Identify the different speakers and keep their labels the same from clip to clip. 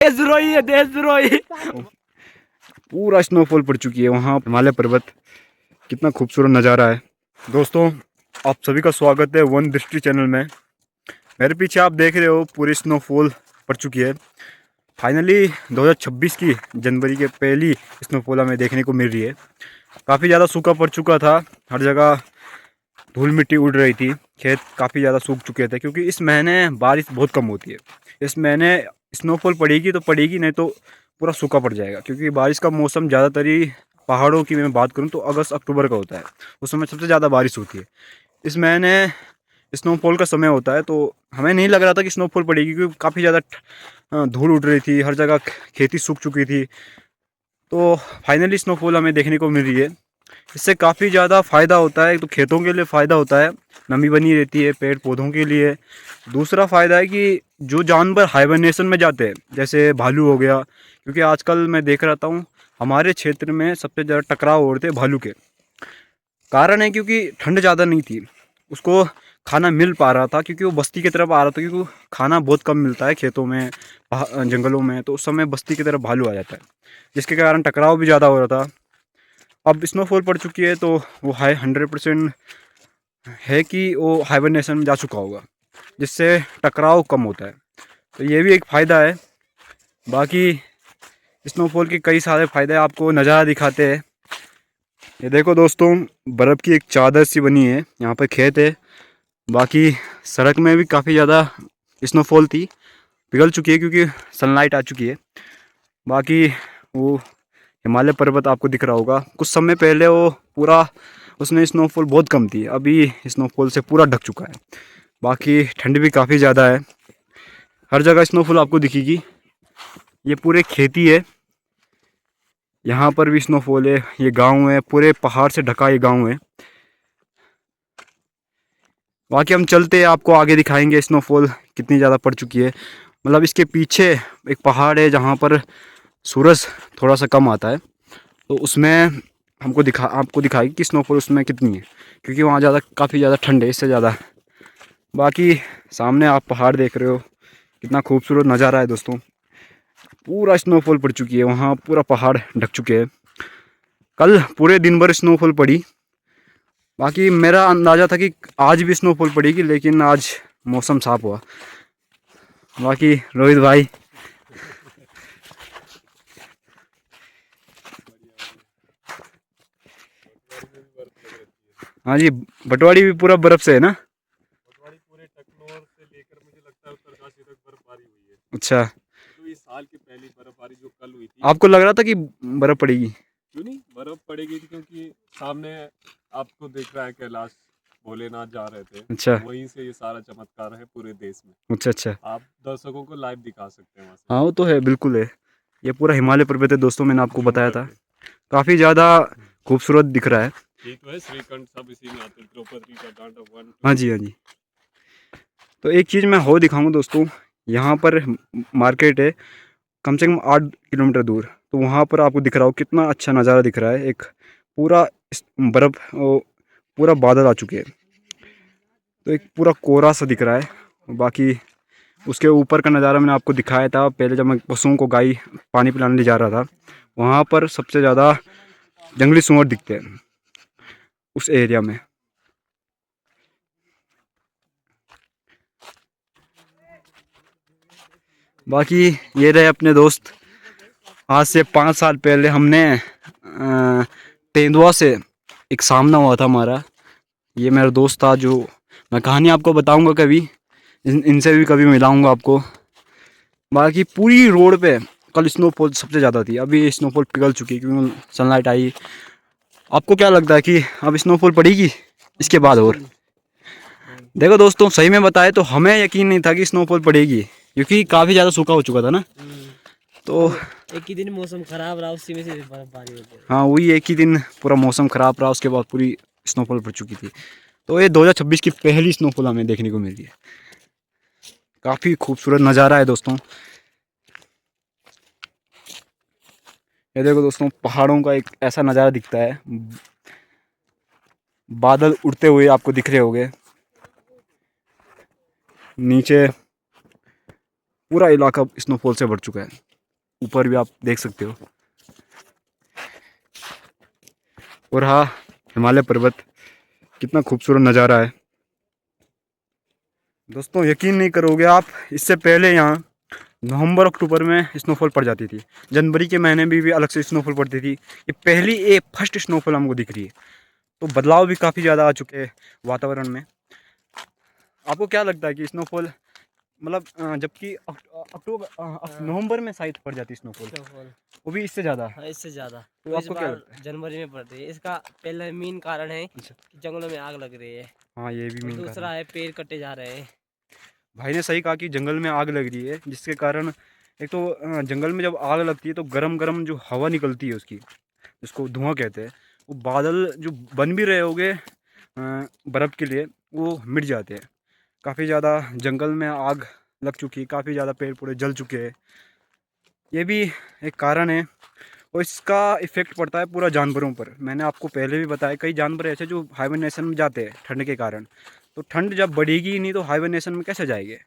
Speaker 1: देशद्रोही है, देशद्रोही। पूरा स्नोफॉल पड़ चुकी है वहाँ हिमालय पर्वत। कितना खूबसूरत नज़ारा है दोस्तों। आप सभी का स्वागत है वन दृष्टि चैनल में। मेरे पीछे आप देख रहे हो पूरी स्नोफॉल पड़ चुकी है। फाइनली 2026 की जनवरी के पहली स्नोफॉल हमें देखने को मिल रही है। काफ़ी ज़्यादा सूखा पड़ चुका था, हर जगह धूल मिट्टी उड़ रही थी, खेत काफ़ी ज़्यादा सूख चुके थे क्योंकि इस महीने बारिश बहुत कम होती है। इस महीने स्नोफॉल पड़ेगी तो पड़ेगी, नहीं तो पूरा सूखा पड़ जाएगा क्योंकि बारिश का मौसम ज़्यादातर ही पहाड़ों की मैं बात करूँ तो अगस्त अक्टूबर का होता है, उस समय सबसे ज़्यादा बारिश होती है। इस महीने स्नोफॉल का समय होता है तो हमें नहीं लग रहा था कि स्नोफॉल पड़ेगी क्योंकि काफ़ी ज़्यादा धूल उड़ रही थी, हर जगह खेती सूख चुकी थी। तो फाइनली स्नोफॉल हमें देखने को मिल रही है। इससे काफ़ी ज़्यादा फ़ायदा होता है, तो खेतों के लिए फ़ायदा होता है, नमी बनी रहती है पेड़ पौधों के लिए। दूसरा फ़ायदा है कि जो जानवर हाइबरनेशन में जाते हैं जैसे भालू हो गया, क्योंकि आजकल मैं देख रहा हूँ हमारे क्षेत्र में सबसे ज़्यादा टकराव हो रहे थे भालू के। कारण है क्योंकि ठंड ज़्यादा नहीं थी, उसको खाना मिल पा रहा था क्योंकि वो बस्ती की तरफ आ रहा था, क्योंकि खाना बहुत कम मिलता है खेतों में जंगलों में, तो उस समय बस्ती की तरफ भालू आ जाता है, जिसके कारण टकराव भी ज़्यादा हो रहा था। अब स्नोफॉल पड़ चुकी है तो वो 100% है कि वो हाइबरनेशन में जा चुका होगा, जिससे टकराव कम होता है। तो ये भी एक फ़ायदा है। बाकी स्नोफॉल के कई सारे फ़ायदे आपको नज़ारा दिखाते हैं। ये देखो दोस्तों, बर्फ़ की एक चादर सी बनी है, यहाँ पर खेत है। बाकी सड़क में भी काफ़ी ज़्यादा स्नोफॉल थी, पिघल चुकी है क्योंकि सनलाइट आ चुकी है। बाकी वो हिमालय पर्वत आपको दिख रहा होगा, कुछ समय पहले वो पूरा उसमें स्नोफॉल बहुत कम थी, अभी स्नोफॉल से पूरा ढक चुका है। बाकी ठंड भी काफ़ी ज़्यादा है, हर जगह स्नोफॉल आपको दिखेगी। ये पूरे खेती है, यहाँ पर भी स्नोफॉल है। ये गांव है, पूरे पहाड़ से ढका ये गांव है। बाकी हम चलते हैं, आपको आगे दिखाएंगे स्नोफॉल कितनी ज़्यादा पड़ चुकी है। मतलब इसके पीछे एक पहाड़ है जहाँ पर सूरज थोड़ा सा कम आता है, तो उसमें आपको दिखाएगी कि स्नोफॉल उसमें कितनी है, क्योंकि वहाँ ज़्यादा काफ़ी ज़्यादा ठंड है इससे ज़्यादा। बाकी सामने आप पहाड़ देख रहे हो, कितना खूबसूरत नज़ारा है दोस्तों। पूरा स्नोफॉल पड़ चुकी है, वहाँ पूरा पहाड़ ढक चुके हैं। कल पूरे दिन भर स्नोफॉल पड़ी। बाकी मेरा अंदाज़ा था कि आज भी स्नोफॉल पड़ेगी, लेकिन आज मौसम साफ हुआ। बाकी रोहित भाई, हाँ जी, बटवाड़ी भी पूरा बर्फ से है ना?
Speaker 2: बटवाड़ी पूरे टकनौर से लेकर मुझे लगता है उत्तरकाशी तक बर्फबारी हुई है।
Speaker 1: अच्छा,
Speaker 2: तो इस साल की पहली बर्फबारी जो कल हुई थी।
Speaker 1: आपको लग रहा था कि बर्फ पड़ेगी?
Speaker 2: क्यों नहीं, बर्फ पड़ेगी थी क्योंकि सामने आपको दिख रहा है कैलाश भोलेनाथ जा रहे थे,
Speaker 1: अच्छा
Speaker 2: वहीं से ये सारा चमत्कार है पूरे देश में।
Speaker 1: अच्छा अच्छा।
Speaker 2: आप दर्शकों को लाइव दिखा सकते हैं वहाँ से।
Speaker 1: हाँ वो तो है, बिल्कुल है। ये पूरा हिमालय पर्वत है दोस्तों, मैंने आपको
Speaker 2: जूम
Speaker 1: बताया था।
Speaker 2: करके
Speaker 1: काफ़ी ज़्यादा खूबसूरत दिख रहा है।
Speaker 2: ये तो है, श्रीकंठ सब इसी में आते हैं, द्रौपदी का तांडव 1
Speaker 1: हाँ
Speaker 2: 2।
Speaker 1: जी हाँ जी। तो एक चीज़ मैं हो दिखाऊंगा दोस्तों, यहाँ पर मार्केट है कम से कम 8 किलोमीटर दूर, तो वहाँ पर आपको दिख रहा हो कितना अच्छा नज़ारा दिख रहा है। एक पूरा बर्फ़ पूरा बादल आ चुके हैं, तो एक पूरा कोहरा सा दिख रहा है। बाकी उसके ऊपर का नज़ारा मैंने आपको दिखाया था पहले, जब मैं पशुओं को गाय पानी पिलाने ले जा रहा था। वहाँ पर सबसे ज़्यादा जंगली सूअर दिखते हैं उस एरिया में। बाकी ये रहे अपने दोस्त। आज से 5 साल पहले हमने तेंदुआ से एक सामना हुआ था हमारा। ये मेरा दोस्त था, जो मैं कहानी आपको बताऊंगा कभी, इनसे भी कभी मिलाऊंगा आपको। बाकी पूरी रोड पे कल स्नोफॉल सबसे ज़्यादा थी, अभी स्नोफॉल पिघल चुकी है क्योंकि सनलाइट आई। आपको क्या लगता है कि अब स्नोफॉल पड़ेगी इसके बाद? और देखो दोस्तों, सही में बताए तो हमें यकीन नहीं था कि स्नोफॉल पड़ेगी, क्योंकि काफ़ी ज़्यादा सूखा हो चुका था ना। तो
Speaker 3: एक ही दिन मौसम खराब रहा, उसी में से बर्फबारी हो गई।
Speaker 1: हाँ, वही एक ही दिन पूरा मौसम ख़राब रहा, उसके बाद पूरी स्नोफॉल पड़ चुकी थी। तो ये 2026 की पहली स्नोफॉल हमें देखने को मिल रही है। काफ़ी खूबसूरत नज़ारा है दोस्तों। ये देखो दोस्तों, पहाड़ों का एक ऐसा नज़ारा दिखता है, बादल उड़ते हुए आपको दिख रहे होंगे। नीचे पूरा इलाका स्नोफॉल से भर चुका है। ऊपर भी आप देख सकते हो। और हाँ, हिमालय पर्वत कितना खूबसूरत नज़ारा है दोस्तों। यकीन नहीं करोगे आप, इससे पहले यहाँ नवंबर अक्टूबर में स्नोफॉल पड़ जाती थी। जनवरी के महीने में भी अलग से स्नोफॉल पड़ती थी। ये पहली फर्स्ट स्नोफॉल हमको दिख रही है। तो बदलाव भी काफ़ी ज़्यादा आ चुके हैं वातावरण में। आपको क्या लगता है कि स्नोफॉल मतलब जबकि नवंबर में शायद पड़ जाती स्नोफॉल,
Speaker 3: स्नोफॉल
Speaker 1: वो भी इससे ज़्यादा,
Speaker 3: हाँ, इससे ज़्यादा
Speaker 1: तो
Speaker 3: तो इस
Speaker 1: आपको क्या
Speaker 3: बार
Speaker 1: लगता है?
Speaker 3: जनवरी में पड़ रही है। इसका पहला मेन कारण है
Speaker 1: अच्छा,
Speaker 3: कि जंगलों में आग लग रही है,
Speaker 1: हाँ ये भी
Speaker 3: और
Speaker 1: मेन कारण
Speaker 3: दूसरा
Speaker 1: है।
Speaker 3: है पेड़ कटे जा रहे हैं।
Speaker 1: भाई ने सही कहा कि जंगल में आग लग रही है, जिसके कारण एक तो जंगल में जब आग लगती है तो गरम गरम जो हवा निकलती है उसकी, जिसको धुआं कहते हैं, वो बादल जो बन भी रहे होंगे बर्फ़ के लिए, वो मिट जाते हैं। काफ़ी ज़्यादा जंगल में आग लग चुकी है, काफ़ी ज़्यादा पेड़ पौधे जल चुके हैं। ये भी एक कारण है। और इसका इफ़ेक्ट पड़ता है पूरा जानवरों पर। मैंने आपको पहले भी बताया, कई जानवर ऐसे जो हाइबरनेशन में जाते हैं ठंड के कारण। तो ठंड जब बढ़ेगी ही नहीं तो हाइबरनेशन में कैसे जाएंगे।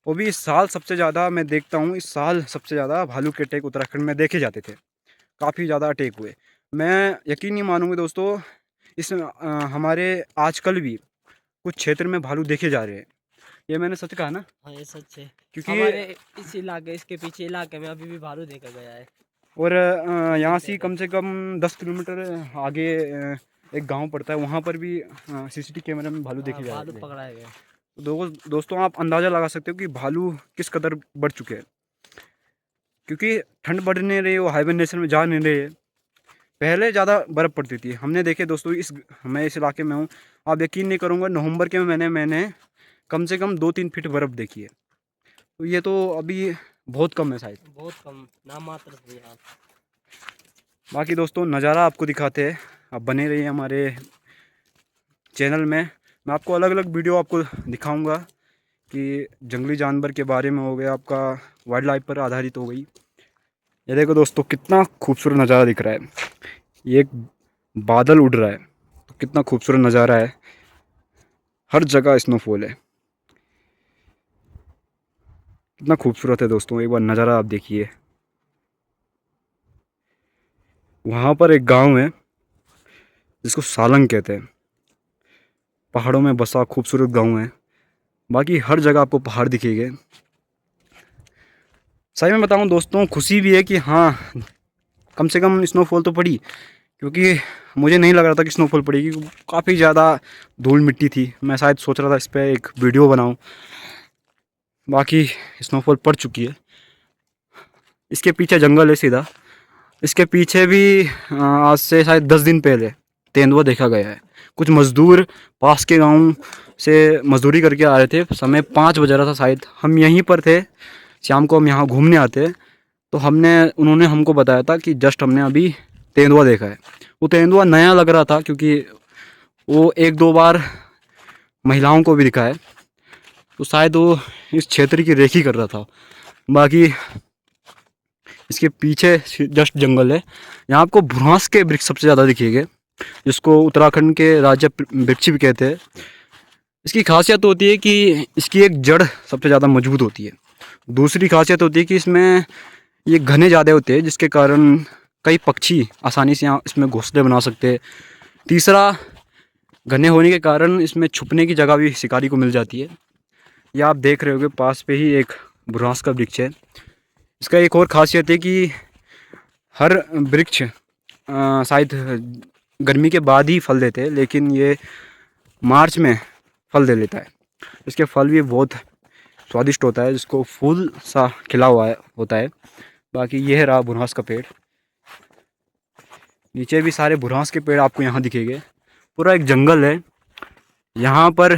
Speaker 1: वो भी इस साल सबसे ज़्यादा मैं देखता हूँ, इस साल सबसे ज़्यादा भालू के अटैक उत्तराखंड में देखे जाते थे। काफ़ी ज़्यादा अटैक हुए। मैं यकीन नहीं मानूंगा दोस्तों, इस हमारे आजकल भी कुछ क्षेत्र में भालू देखे जा रहे हैं। ये मैंने सच कहा ना?
Speaker 3: हाँ, ये सच है।
Speaker 1: क्योंकि
Speaker 3: हमारे इस इलाके, इसके पीछे इलाके में अभी भी भालू देखा गया है
Speaker 1: और
Speaker 3: कुछ दिन
Speaker 1: यहाँ से
Speaker 3: पहले।
Speaker 1: कम से कम 10 किलोमीटर आगे एक गांव पड़ता है, वहाँ पर भी सीसीटीवी कैमरे में भालू
Speaker 3: हाँ,
Speaker 1: देखे जा
Speaker 3: भालू
Speaker 1: रहे हैं।
Speaker 3: पकड़ाए गए।
Speaker 1: तो दोस्तों आप अंदाज़ा लगा सकते हो कि भालू किस कदर बढ़ चुके हैं। क्योंकि ठंड बढ़ नहीं रही, वो हाइबरनेशन में जा नहीं रहे। पहले ज़्यादा बर्फ़ पड़ती थी, हमने देखे दोस्तों। मैं इस इलाके में हूँ, आप यकीन नहीं करूँगा, नवंबर के मैंने कम से कम 2-3 फीट बर्फ़ देखी है। तो ये तो अभी बहुत कम है शायद।
Speaker 3: बहुत कम, नाम मात्र से आप।
Speaker 1: बाकी दोस्तों नज़ारा आपको दिखाते हैं, आप बने रहिए हमारे चैनल में। मैं आपको अलग अलग वीडियो आपको दिखाऊंगा कि जंगली जानवर के बारे में हो गया, आपका वाइल्ड लाइफ पर आधारित हो गई। ये देखो दोस्तों कितना खूबसूरत नज़ारा दिख रहा है। ये एक बादल उड़ रहा है, तो कितना खूबसूरत नज़ारा है। हर जगह स्नोफॉल है, कितना खूबसूरत है दोस्तों। एक बार नज़ारा आप देखिए। वहाँ पर एक गांव है जिसको सालंग कहते हैं, पहाड़ों में बसा खूबसूरत गांव है। बाकी हर जगह आपको पहाड़ दिखेंगे। सही में बताऊं दोस्तों, खुशी भी है कि हाँ कम से कम स्नोफॉल तो पड़ी। क्योंकि मुझे नहीं लग रहा था कि स्नोफॉल पड़ेगी, काफ़ी ज़्यादा धूल मिट्टी थी। मैं शायद सोच रहा था इस पर एक वीडियो बनाऊं। बाकी स्नोफॉल पड़ चुकी है। इसके पीछे जंगल है सीधा। इसके पीछे भी आज से शायद 10 दिन पहले तेंदुआ देखा गया है। कुछ मज़दूर पास के गांव से मजदूरी करके आ रहे थे, समय 5 बज रहा था शायद। हम यहीं पर थे, शाम को हम यहाँ घूमने आते, तो उन्होंने हमको बताया था कि जस्ट हमने अभी तेंदुआ देखा है। वो तेंदुआ नया लग रहा था क्योंकि वो 1-2 बार महिलाओं को भी दिखा है। तो शायद वो इस क्षेत्र की रेखी कर रहा था। बाकी इसके पीछे जस्ट जंगल है। यहाँ आपको भुरांस के वृक्ष सबसे ज़्यादा दिखेंगे, जिसको उत्तराखंड के राज्य वृक्ष भी कहते हैं। इसकी खासियत होती है कि इसकी एक जड़ सबसे ज़्यादा मजबूत होती है। दूसरी खासियत होती है कि इसमें ये घने ज़्यादा होते हैं, जिसके कारण कई पक्षी आसानी से यहाँ इसमें घोंसले बना सकते हैं। तीसरा, घने होने के कारण इसमें छुपने की जगह भी शिकारी को मिल जाती है। ये आप देख रहे होगे पास पे ही एक बुरांस का वृक्ष है। इसका एक और खासियत है कि हर वृक्ष शायद गर्मी के बाद ही फल देते हैं, लेकिन ये मार्च में फल दे लेता है। इसके फल भी बहुत स्वादिष्ट होता है, जिसको फूल सा खिला हुआ होता है। बाकी ये है रहा बुरांस का पेड़। नीचे भी सारे बुरांस के पेड़ आपको यहाँ दिखेंगे। पूरा एक जंगल है। यहाँ पर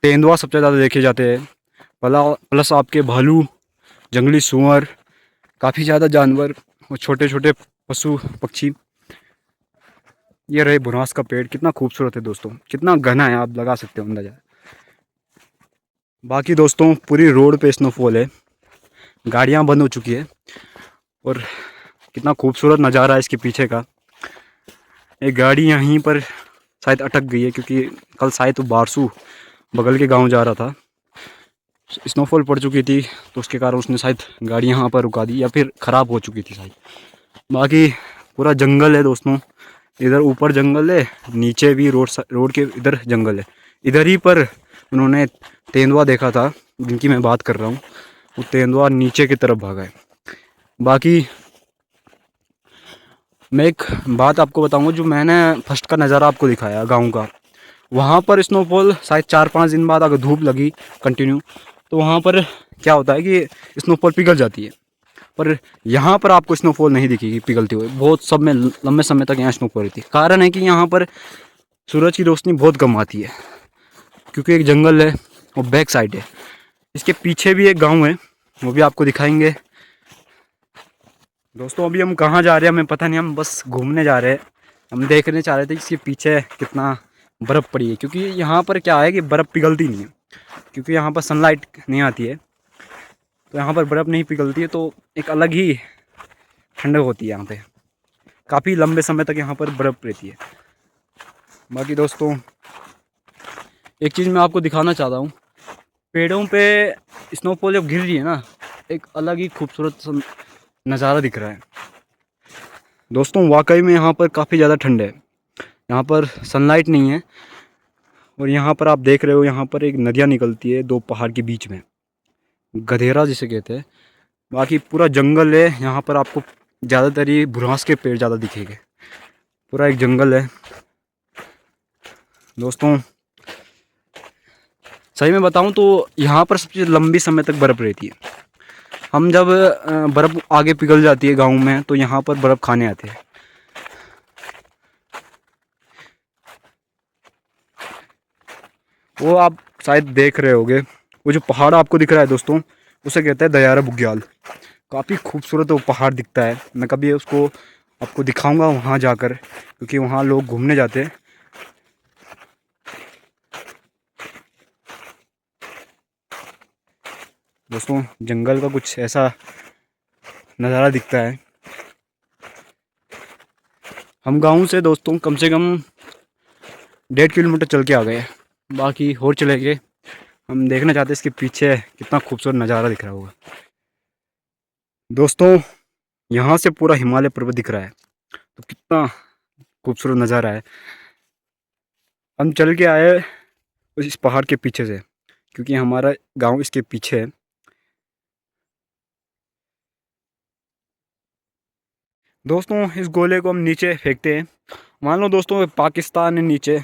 Speaker 1: तेंदुआ सबसे ज़्यादा देखे जाते हैं, प्लस आपके भालू, जंगली सूअर, काफ़ी ज़्यादा जानवर और छोटे छोटे पशु पक्षी। ये रहे बुरांस का पेड़। कितना खूबसूरत है दोस्तों, कितना घना है, आप लगा सकते हो अंदाजा। बाकी दोस्तों पूरी रोड पे स्नोफॉल है, गाड़ियाँ बंद हो चुकी है। और कितना खूबसूरत नज़ारा है इसके पीछे का। एक गाड़ी यहीं पर शायद अटक गई है, क्योंकि कल शायद तो बारसू बगल के गांव जा रहा था। स्नोफॉल पड़ चुकी थी, तो उसके कारण उसने शायद गाड़ी यहाँ पर रुका दी या फिर ख़राब हो चुकी थी शायद। बाकी पूरा जंगल है दोस्तों, इधर ऊपर जंगल है, नीचे भी रोड के इधर जंगल है। इधर ही पर उन्होंने तेंदुआ देखा था जिनकी मैं बात कर रहा हूँ, वो तेंदुआ नीचे की तरफ भागा है। बाकी मैं एक बात आपको बताऊंगा, जो मैंने फर्स्ट का नज़ारा आपको दिखाया गांव का, वहाँ पर स्नोफॉल शायद 4-5 दिन बाद अगर धूप लगी कंटिन्यू, तो वहाँ पर क्या होता है कि स्नोफॉल पिघल जाती है। पर यहाँ पर आपको स्नोफॉल नहीं दिखेगी पिघलती हुई, बहुत सब में लंबे समय तक यहाँ स्नोफॉल रहती है। कारण है कि यहाँ पर सूरज की रोशनी बहुत कम आती है, क्योंकि एक जंगल है और बैक साइड है। इसके पीछे भी एक गाँव है, वो भी आपको दिखाएंगे। दोस्तों अभी हम कहाँ जा रहे हैं हमें पता नहीं, हम बस घूमने जा रहे हैं। हम देखने चाह रहे थे कि इसके पीछे कितना बर्फ़ पड़ी है, क्योंकि यहाँ पर क्या है कि बर्फ़ पिघलती नहीं है, क्योंकि यहाँ पर सनलाइट नहीं आती है, तो यहाँ पर बर्फ़ नहीं पिघलती है, तो एक अलग ही ठंडक होती है यहाँ पे। काफ़ी लंबे समय तक यहाँ पर बर्फ़ रहती है। बाकी दोस्तों एक चीज़ मैं आपको दिखाना चाहता हूँ, पेड़ों पे स्नोफॉल जब गिर रही है ना, एक अलग ही खूबसूरत नज़ारा दिख रहा है दोस्तों। वाकई में यहाँ पर काफ़ी ज़्यादा ठंड है, यहाँ पर सनलाइट नहीं है, और यहाँ पर आप देख रहे हो यहाँ पर एक नदियाँ निकलती है दो पहाड़ के बीच में, गधेरा जिसे कहते हैं। बाकी पूरा जंगल है, यहाँ पर आपको ज़्यादातर ये बुरांस के पेड़ ज़्यादा दिखेंगे, पूरा एक जंगल है दोस्तों। सही में बताऊँ तो यहाँ पर सबसे लंबी समय तक बर्फ़ रहती है। हम जब बर्फ़ आगे पिघल जाती है गाँव में, तो यहाँ पर बर्फ़ खाने आते हैं। वो आप शायद देख रहे होगे, वो जो पहाड़ आपको दिख रहा है दोस्तों, उसे कहते हैं दयारा बुग्याल। काफ़ी खूबसूरत वो पहाड़ दिखता है। मैं कभी उसको आपको दिखाऊंगा वहाँ जाकर, क्योंकि वहाँ लोग घूमने जाते हैं। दोस्तों जंगल का कुछ ऐसा नज़ारा दिखता है। हम गाँव से दोस्तों कम से कम 1.5 किलोमीटर चल के आ गए, बाकी और चलेंगे। हम देखना चाहते हैं इसके पीछे कितना खूबसूरत नज़ारा दिख रहा होगा दोस्तों। यहाँ से पूरा हिमालय पर्वत दिख रहा है, तो कितना खूबसूरत नज़ारा है। हम चल के आए इस पहाड़ के पीछे से, क्योंकि हमारा गांव इसके पीछे है। दोस्तों इस गोले को हम नीचे फेंकते हैं। मान लो दोस्तों पाकिस्तान है नीचे,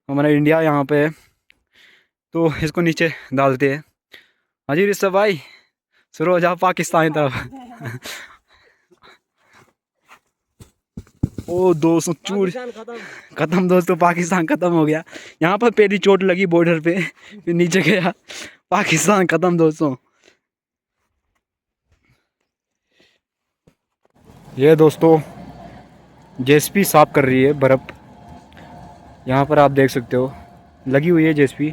Speaker 1: हमारा इंडिया यहाँ पे है, तो इसको नीचे डालते हैं। हाँ जी ऋषभ भाई, शुरू हो जाओ पाकिस्तान की तरफ। ओ दोस्तों चूर खत्म दोस्तों, पाकिस्तान खत्म हो गया। यहाँ पर पहली चोट लगी बॉर्डर पे, फिर नीचे गया, पाकिस्तान खत्म दोस्तों। ये दोस्तों जेसीबी साफ कर रही है बर्फ़, यहाँ पर आप देख सकते हो लगी हुई है जेसीबी।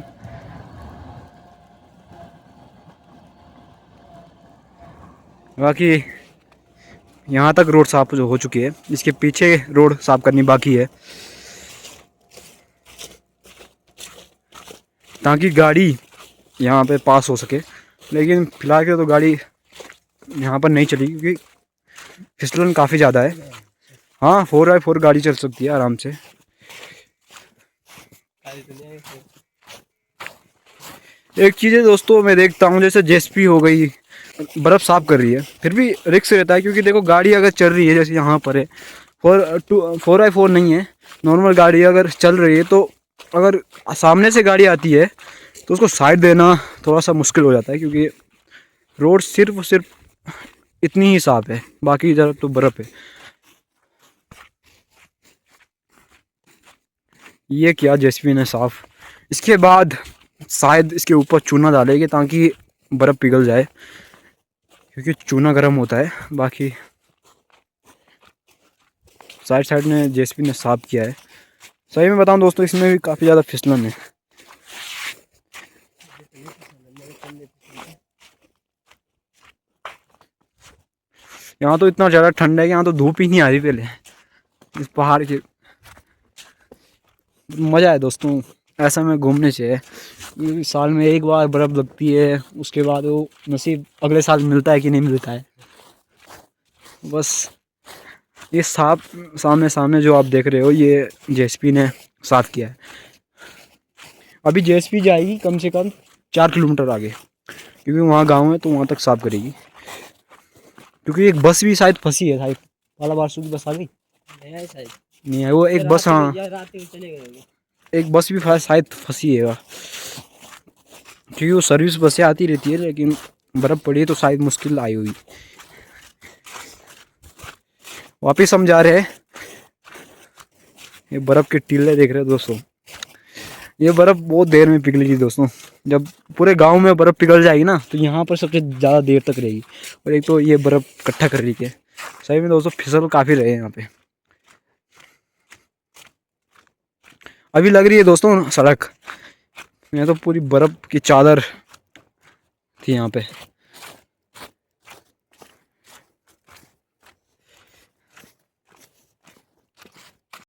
Speaker 1: बाकी यहाँ तक रोड साफ हो चुकी है, इसके पीछे रोड साफ करनी बाकी है, ताकि गाड़ी यहाँ पे पास हो सके। लेकिन फिलहाल के तो गाड़ी यहाँ पर नहीं चली, क्योंकि फिसलन काफ़ी ज़्यादा है। हाँ 4x4 गाड़ी चल सकती है आराम से। एक चीज़ है दोस्तों, मैं देखता हूँ जैसे जेसीबी हो गई बर्फ़ साफ कर रही है, फिर भी रिस्क रहता है, क्योंकि देखो गाड़ी अगर चल रही है जैसे यहाँ पर है 4x4 नहीं है, नॉर्मल गाड़ी अगर चल रही है, तो अगर सामने से गाड़ी आती है तो उसको साइड देना थोड़ा सा मुश्किल हो जाता है, क्योंकि रोड सिर्फ इतनी ही साफ है, बाकी इधर तो बर्फ़ है। ये किया जेसीबी ने साफ, इसके बाद शायद इसके ऊपर चूना डालेंगे ताकि बर्फ़ पिघल जाए, क्योंकि चूना गर्म होता है। बाकी साइड में जेसीबी ने साफ किया है। सही में बताऊं दोस्तों, इसमें भी काफ़ी ज़्यादा फिसलन है। यहाँ तो इतना ज़्यादा ठंड है कि यहाँ तो धूप ही नहीं आ रही पहले इस पहाड़ के। मज़ा है दोस्तों, ऐसा में घूमने चाहिए। ये साल में एक बार बर्फ़ लगती है, उसके बाद वो नसीब अगले साल मिलता है कि नहीं मिलता है। बस ये सामने सामने जो आप देख रहे हो, ये जेएसपी ने साफ़ किया है। अभी जेएसपी जाएगी कम से कम 4 किलोमीटर आगे, क्योंकि वहाँ गांव है तो वहाँ तक साफ़ करेगी। क्योंकि एक बस भी शायद फंसी है, शायद पालाबारसू की बस आ गई
Speaker 3: नहीं है शायद।
Speaker 1: नहीं है, वो एक बस, हाँ
Speaker 3: या रात में चले गए होंगे।
Speaker 1: एक बस भी शायद फंसी है, क्योंकि वो सर्विस बसें आती रहती है, लेकिन बर्फ़ पड़ी है तो शायद मुश्किल आई हुई। वापिस हम जा रहे हैं। ये बर्फ़ के टीले देख रहे हो दोस्तों, ये बर्फ़ बहुत देर में पिघलेगी दोस्तों। जब पूरे गांव में बर्फ़ पिघल जाएगी ना, तो यहाँ पर सबसे ज़्यादा देर तक रहेगी। और एक तो ये बर्फ़ इकट्ठा कर रही है। सही में दोस्तों फिसल काफ़ी रहे हैं यहाँ पे। अभी लग रही है दोस्तों सड़क, यहाँ तो पूरी बर्फ़ की चादर थी यहाँ पे।